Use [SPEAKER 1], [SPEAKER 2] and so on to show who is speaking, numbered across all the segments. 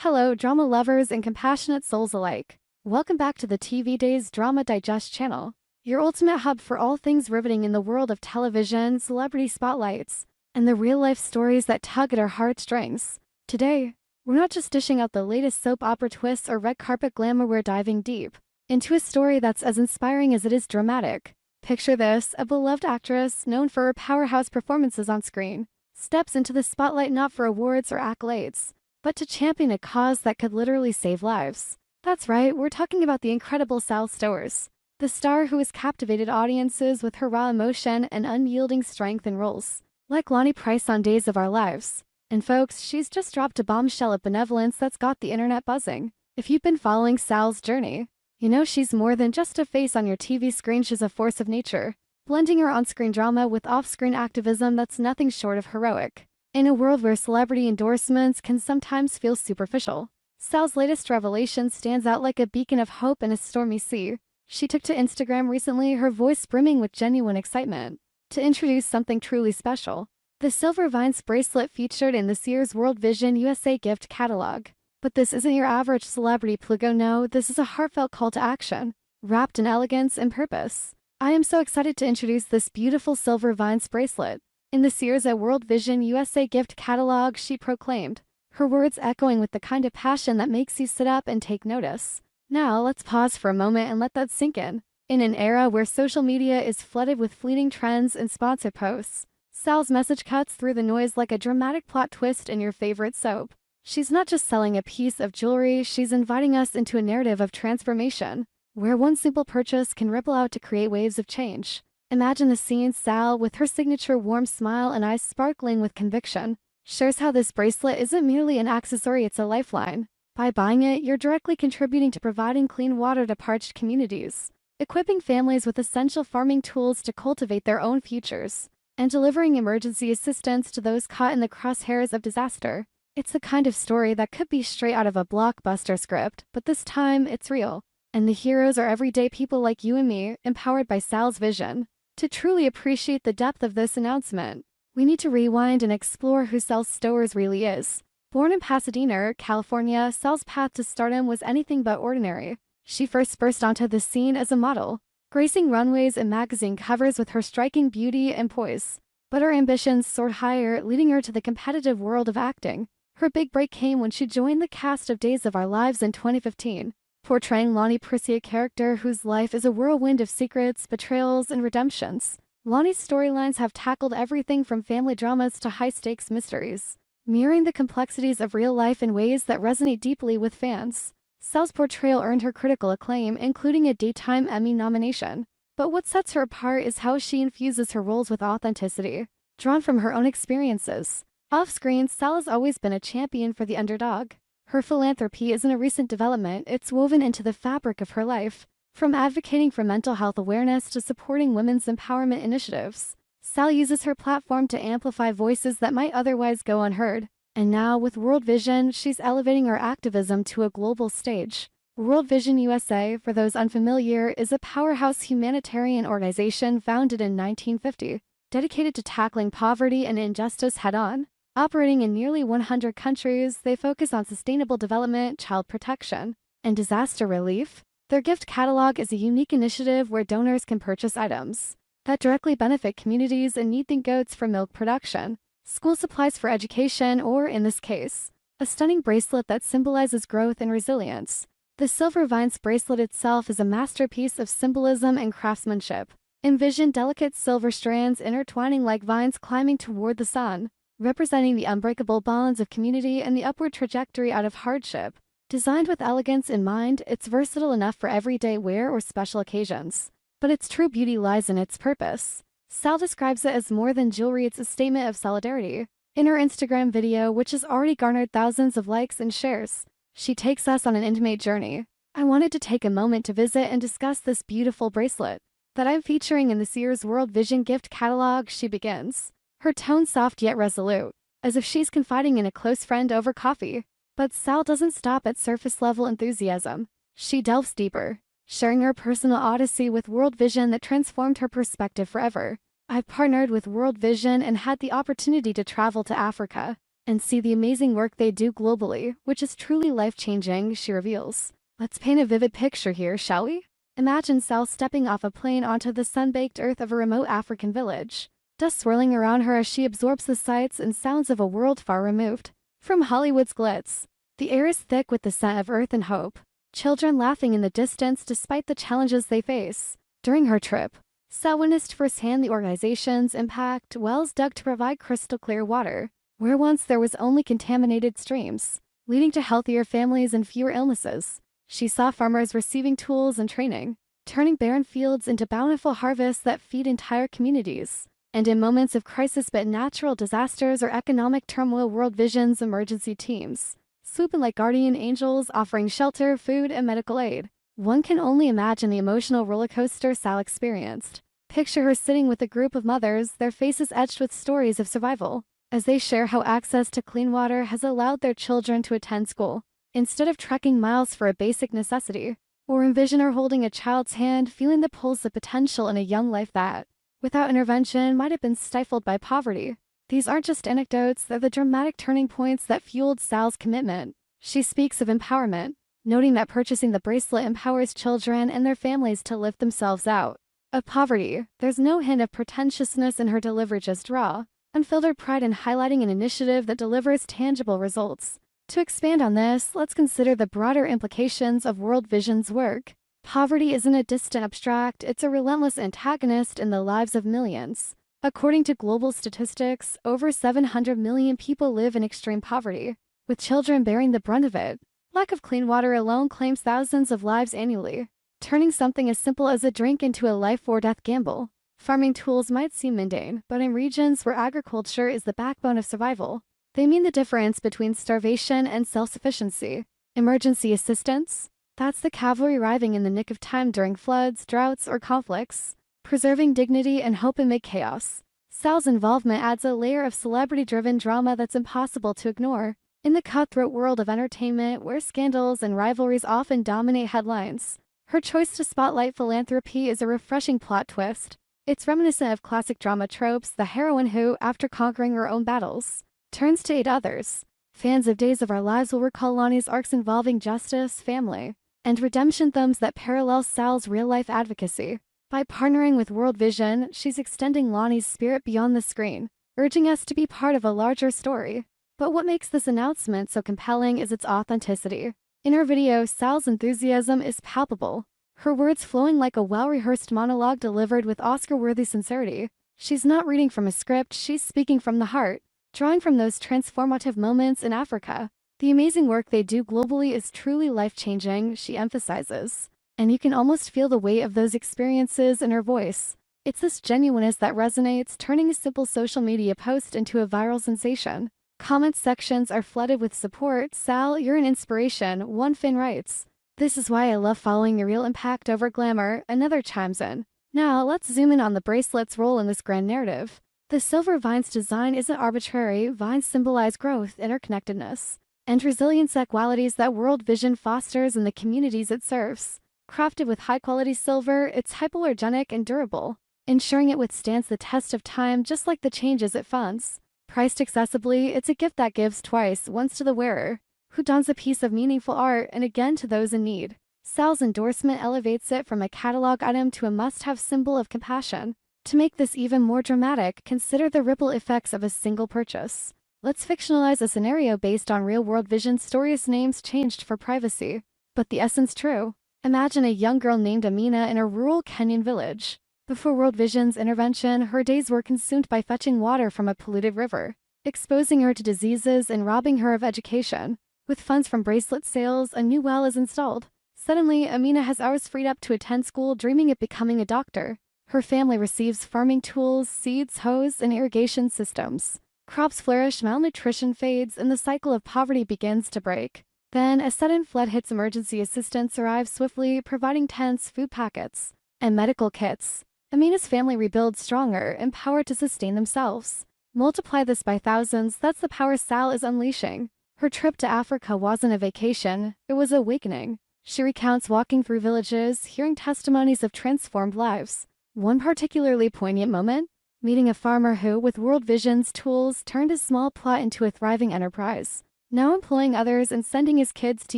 [SPEAKER 1] Hello, drama lovers and compassionate souls alike. Welcome back to the TV Days Drama Digest channel, your ultimate hub for all things riveting in the world of television, celebrity spotlights, and the real-life stories that tug at our heartstrings. Today, we're not just dishing out the latest soap opera twists or red carpet glamour, we're diving deep into a story that's as inspiring as it is dramatic. Picture this: a beloved actress known for her powerhouse performances on screen steps into the spotlight not for awards or accolades, but to champion a cause that could literally save lives. That's right, we're talking about the incredible Sal Stowers, the star who has captivated audiences with her raw emotion and unyielding strength in roles like Lonnie Price on Days of Our Lives. And folks, she's just dropped a bombshell of benevolence that's got the internet buzzing. If you've been following Sal's journey, you know she's more than just a face on your TV screen. She's a force of nature, blending her on-screen drama with off-screen activism that's nothing short of heroic. In a world where celebrity endorsements can sometimes feel superficial, Sal's latest revelation stands out like a beacon of hope in a stormy sea. She took to Instagram recently, her voice brimming with genuine excitement, to introduce something truly special: the Silver Vines bracelet featured in this year's World Vision USA gift catalog. But this isn't your average celebrity plugo, no, this is a heartfelt call to action, wrapped in elegance and purpose. I am so excited to introduce this beautiful Silver Vines bracelet. In this year's World Vision USA gift catalog, she proclaimed, her words echoing with the kind of passion that makes you sit up and take notice. Now let's pause for a moment and let that sink in. In an era where social media is flooded with fleeting trends and sponsored posts, Sal's message cuts through the noise like a dramatic plot twist in your favorite soap. She's not just selling a piece of jewelry, she's inviting us into a narrative of transformation, where one simple purchase can ripple out to create waves of change. Imagine the scene: Sal, with her signature warm smile and eyes sparkling with conviction, shares how this bracelet isn't merely an accessory, it's a lifeline. By buying it, you're directly contributing to providing clean water to parched communities, equipping families with essential farming tools to cultivate their own futures, and delivering emergency assistance to those caught in the crosshairs of disaster. It's the kind of story that could be straight out of a blockbuster script, but this time it's real. And the heroes are everyday people like you and me, empowered by Sal's vision. To truly appreciate the depth of this announcement, we need to rewind and explore who Sal Stowers really is. Born in Pasadena, California, Sal's path to stardom was anything but ordinary. She first burst onto the scene as a model, gracing runways and magazine covers with her striking beauty and poise. But her ambitions soared higher, leading her to the competitive world of acting. Her big break came when she joined the cast of Days of Our Lives in 2015. Portraying Lonnie Price, a character whose life is a whirlwind of secrets, betrayals, and redemptions. Lonnie's storylines have tackled everything from family dramas to high-stakes mysteries, mirroring the complexities of real life in ways that resonate deeply with fans. Sal's portrayal earned her critical acclaim, including a Daytime Emmy nomination. But what sets her apart is how she infuses her roles with authenticity, drawn from her own experiences. Off-screen, Sal has always been a champion for the underdog. Her philanthropy isn't a recent development, it's woven into the fabric of her life. From advocating for mental health awareness to supporting women's empowerment initiatives, Sal uses her platform to amplify voices that might otherwise go unheard. And now, with World Vision, she's elevating her activism to a global stage. World Vision USA, for those unfamiliar, is a powerhouse humanitarian organization founded in 1950, dedicated to tackling poverty and injustice head-on. Operating in nearly 100 countries, they focus on sustainable development, child protection, and disaster relief. Their gift catalog is a unique initiative where donors can purchase items that directly benefit communities in need. Think goats for milk production, school supplies for education, or, in this case, a stunning bracelet that symbolizes growth and resilience. The Silver Vines bracelet itself is a masterpiece of symbolism and craftsmanship. Envision delicate silver strands intertwining like vines climbing toward the sun, representing the unbreakable bonds of community and the upward trajectory out of hardship. Designed with elegance in mind, it's versatile enough for everyday wear or special occasions. But its true beauty lies in its purpose. Sal describes it as more than jewelry, it's a statement of solidarity. In her Instagram video, which has already garnered thousands of likes and shares, she takes us on an intimate journey. I wanted to take a moment to visit and discuss this beautiful bracelet that I'm featuring in this year's World Vision gift catalog. She begins, her tone soft yet resolute, as if she's confiding in a close friend over coffee. But Sal doesn't stop at surface-level enthusiasm. She delves deeper, sharing her personal odyssey with World Vision that transformed her perspective forever. I've partnered with World Vision and had the opportunity to travel to Africa, and see the amazing work they do globally, which is truly life-changing, she reveals. Let's paint a vivid picture here, shall we? Imagine Sal stepping off a plane onto the sun-baked earth of a remote African village, dust swirling around her as she absorbs the sights and sounds of a world far removed from Hollywood's glitz. The air is thick with the scent of earth and hope, children laughing in the distance despite the challenges they face. During her trip, Sal witnessed firsthand the organization's impact, wells dug to provide crystal-clear water, where once there was only contaminated streams, leading to healthier families and fewer illnesses. She saw farmers receiving tools and training, turning barren fields into bountiful harvests that feed entire communities. And in moments of crisis but natural disasters or economic turmoil, World Vision's emergency teams swoop in like guardian angels, offering shelter, food, and medical aid. One can only imagine the emotional rollercoaster Sal experienced. Picture her sitting with a group of mothers, their faces etched with stories of survival, as they share how access to clean water has allowed their children to attend school instead of trekking miles for a basic necessity. Or envision her holding a child's hand, feeling the pulse of potential in a young life that, without intervention, might have been stifled by poverty. These aren't just anecdotes, they're the dramatic turning points that fueled Sal's commitment. She speaks of empowerment, noting that purchasing the bracelet empowers children and their families to lift themselves out of poverty. There's no hint of pretentiousness in her delivery, just raw, unfiltered pride in highlighting an initiative that delivers tangible results. To expand on this, let's consider the broader implications of World Vision's work. Poverty isn't a distant abstract, it's a relentless antagonist in the lives of millions. According to global statistics, over 700 million people live in extreme poverty, with children bearing the brunt of it. Lack of clean water alone claims thousands of lives annually, turning something as simple as a drink into a life-or-death gamble. Farming tools might seem mundane, but in regions where agriculture is the backbone of survival, they mean the difference between starvation and self-sufficiency. Emergency assistance? That's the cavalry arriving in the nick of time during floods, droughts, or conflicts, preserving dignity and hope amid chaos. Sal's involvement adds a layer of celebrity-driven drama that's impossible to ignore. In the cutthroat world of entertainment, where scandals and rivalries often dominate headlines, her choice to spotlight philanthropy is a refreshing plot twist. It's reminiscent of classic drama tropes, the heroine who, after conquering her own battles, turns to aid others. Fans of Days of Our Lives will recall Lonnie's arcs involving justice, family, and redemption, themes that parallel Sal's real-life advocacy. By partnering with World Vision, she's extending Lonnie's spirit beyond the screen, urging us to be part of a larger story. But what makes this announcement so compelling is its authenticity. In her video, Sal's enthusiasm is palpable, her words flowing like a well-rehearsed monologue delivered with Oscar-worthy sincerity. She's not reading from a script, she's speaking from the heart, drawing from those transformative moments in Africa. The amazing work they do globally is truly life-changing, she emphasizes. And you can almost feel the weight of those experiences in her voice. It's this genuineness that resonates, turning a simple social media post into a viral sensation. Comment sections are flooded with support. "Sal, you're an inspiration," one fan writes. "This is why I love following your real impact over glamour," another chimes in. Now, let's zoom in on the bracelet's role in this grand narrative. The silver vine's design isn't arbitrary. Vines symbolize growth, interconnectedness, and resilience, qualities that World Vision fosters in the communities it serves. Crafted with high-quality silver, it's hypoallergenic and durable, ensuring it withstands the test of time just like the changes it funds. Priced accessibly, it's a gift that gives twice, once to the wearer, who dons a piece of meaningful art, and again to those in need. Sal's endorsement elevates it from a catalog item to a must-have symbol of compassion. To make this even more dramatic, consider the ripple effects of a single purchase. Let's fictionalize a scenario based on real World Vision stories, names changed for privacy, but the essence true. Imagine a young girl named Amina in a rural Kenyan village. Before World Vision's intervention, her days were consumed by fetching water from a polluted river, exposing her to diseases and robbing her of education. With funds from bracelet sales, a new well is installed. Suddenly, Amina has hours freed up to attend school, dreaming of becoming a doctor. Her family receives farming tools, seeds, hose, and irrigation systems. Crops flourish, malnutrition fades, and the cycle of poverty begins to break. Then, a sudden flood hits. Emergency assistance arrives swiftly, providing tents, food packets, and medical kits. Amina's family rebuilds stronger, empowered to sustain themselves. Multiply this by thousands, that's the power Sal is unleashing. Her trip to Africa wasn't a vacation, it was an awakening. She recounts walking through villages, hearing testimonies of transformed lives. One particularly poignant moment? meeting a farmer who, with World Vision's tools, turned his small plot into a thriving enterprise, now employing others and sending his kids to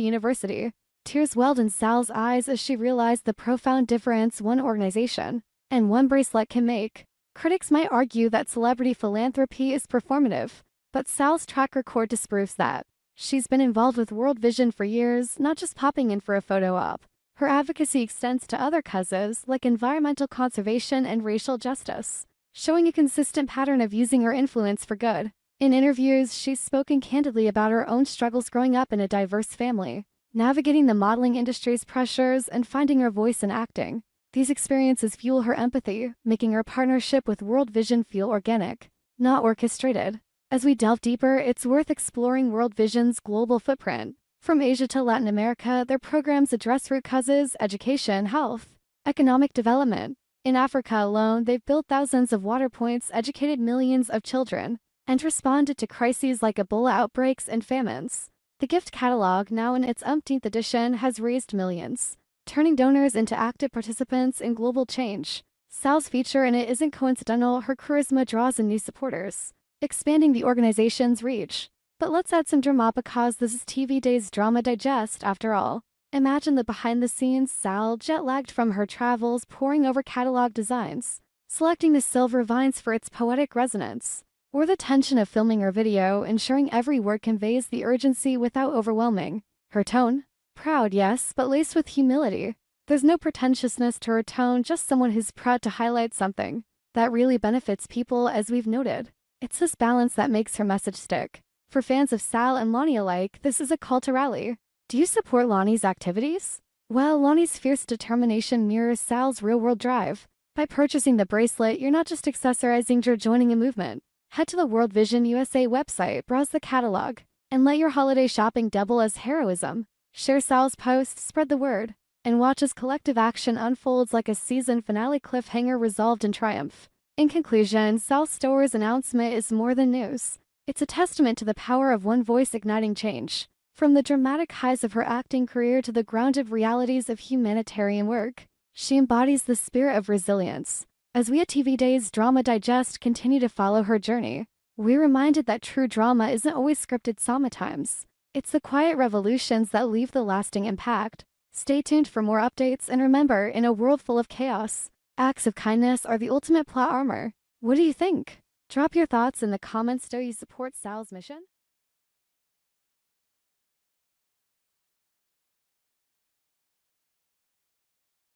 [SPEAKER 1] university. Tears welled in Sal's eyes as she realized the profound difference one organization and one bracelet can make. Critics might argue that celebrity philanthropy is performative, but Sal's track record disproves that. She's been involved with World Vision for years, not just popping in for a photo op. Her advocacy extends to other causes like environmental conservation and racial justice, showing a consistent pattern of using her influence for good. In interviews, she's spoken candidly about her own struggles growing up in a diverse family, navigating the modeling industry's pressures, and finding her voice in acting. These experiences fuel her empathy, making her partnership with World Vision feel organic, not orchestrated. As we delve deeper, it's worth exploring World Vision's global footprint. From Asia to Latin America, their programs address root causes, education, health, economic development. In Africa alone, they've built thousands of water points, educated millions of children, and responded to crises like Ebola outbreaks and famines. The gift catalog, now in its umpteenth edition, has raised millions, turning donors into active participants in global change. Sal's feature in it isn't coincidental. Her charisma draws in new supporters, expanding the organization's reach. But let's add some drama because this is TV Day's Drama Digest after all. Imagine the behind-the-scenes Sal, jet-lagged from her travels, poring over catalog designs, selecting the silver vines for its poetic resonance, or the tension of filming her video, ensuring every word conveys the urgency without overwhelming her tone. Proud, yes, but laced with humility. There's no pretentiousness to her tone, just someone who's proud to highlight something that really benefits people, as we've noted. It's this balance that makes her message stick. For fans of Sal and Lani alike, this is a call to rally. Do you support Lani's activities? Well, Lani's fierce determination mirrors Sal's real-world drive. By purchasing the bracelet, you're not just accessorizing, you're joining a movement. Head to the World Vision USA website, browse the catalog, and let your holiday shopping double as heroism. Share Sal's posts, spread the word, and watch as collective action unfolds like a season finale cliffhanger resolved in triumph. In conclusion, Sal Stower's announcement is more than news. It's a testament to the power of one voice igniting change. From the dramatic highs of her acting career to the grounded realities of humanitarian work, she embodies the spirit of resilience. As we at TV Day's Drama Digest continue to follow her journey, we're reminded that true drama isn't always scripted sometimes. It's the quiet revolutions that leave the lasting impact. Stay tuned for more updates, and remember, in a world full of chaos, acts of kindness are the ultimate plot armor. What do you think? Drop your thoughts in the comments. Do you support Sal's mission?